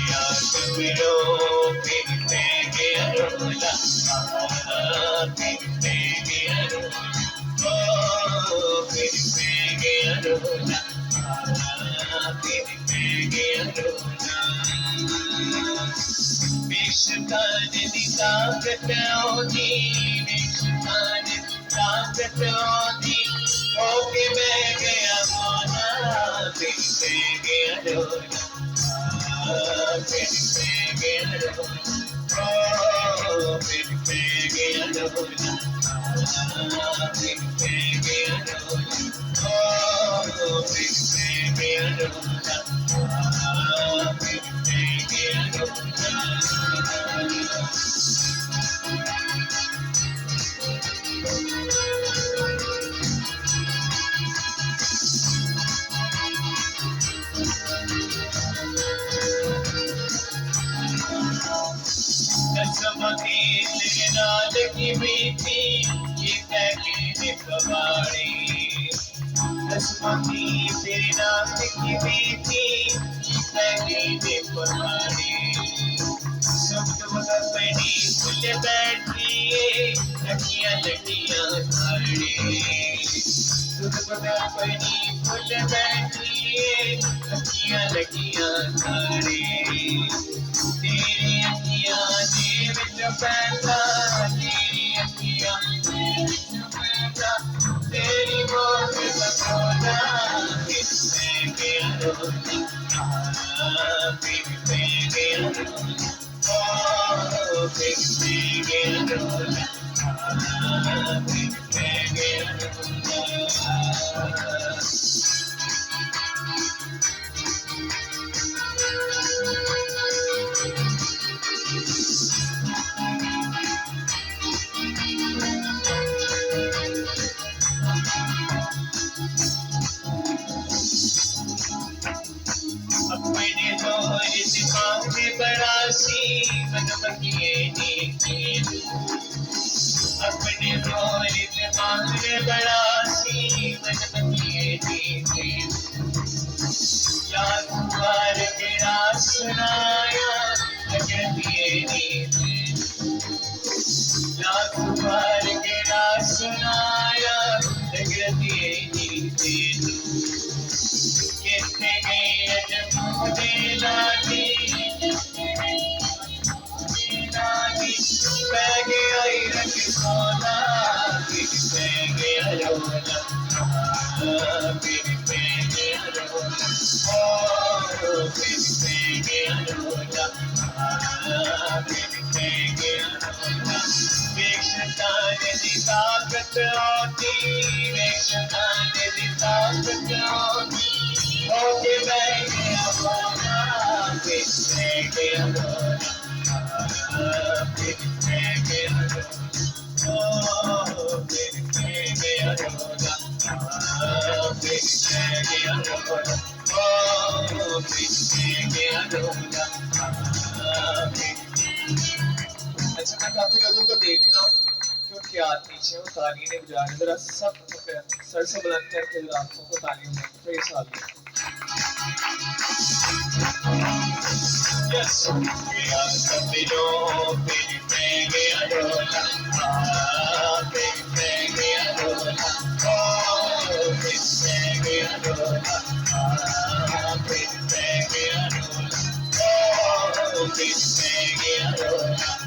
Yagbiro Pigpegi Arula Pigpegi Arula Oh Pigpegi Arula Pigpegi Arula Vishkani Nitagataoni Vishkani Nitagataoni Oke Bege Amona Pigpegi Arula Pigpegi Arula Oh Pigpegi Arula Pigpegi Arula Oh Pigpegi Arula Pigpegi Arula Nasamaki Linal ki beeti ye pehli nikbari Nasamaki Linal ki beeti ye pehli nikbari Sabd apni phul baithiye lakiyan lakiyan khade Sabd apni phul baithiye lakiyan lakiyan khade तेरी अखियाँ दे विच पैंदा तेरी अखियाँ दे विच पैंदा तेरी मौत सकोना किससे गया रोना किससे गया रोना ओ किससे गया रोना किससे गया रोना अपने तो इत्तेफाक में बरासी मन बकिए नेकी अपने तो इत्तेफाक में बरासी मन बकिए नेकी लाख बार तेरा सुनाया अजबिए नेकी लाख बार तेरा सुनाया अजबिए नेकी कितने गए अजमूदे लागी बह गया रंग सोना किससे गया रोना किससे गया रोना ओ किससे गया रोना किससे गया रोना वेक्षतान दी ताकत होती वेक्षतान दी ताकत होती ओके बह गया रोना किससे गया रोना किससे गया रोना ओ किससे गया रोना किससे गया रोना ओ किससे गया रोना अच्छा मैं काफी लोगों को देख रहा हूँ क्योंकि आप नीचे हो ताली ने बजाने जरा सब सर से बुलंद करके जरा आंखों को तालियों में तो ये साल Yes, we are Sabilo, Pigpegi Arula, Pigpegi Arula, oh, Pigpegi Arula, Pigpegi Arula, oh, Pigpegi Arula.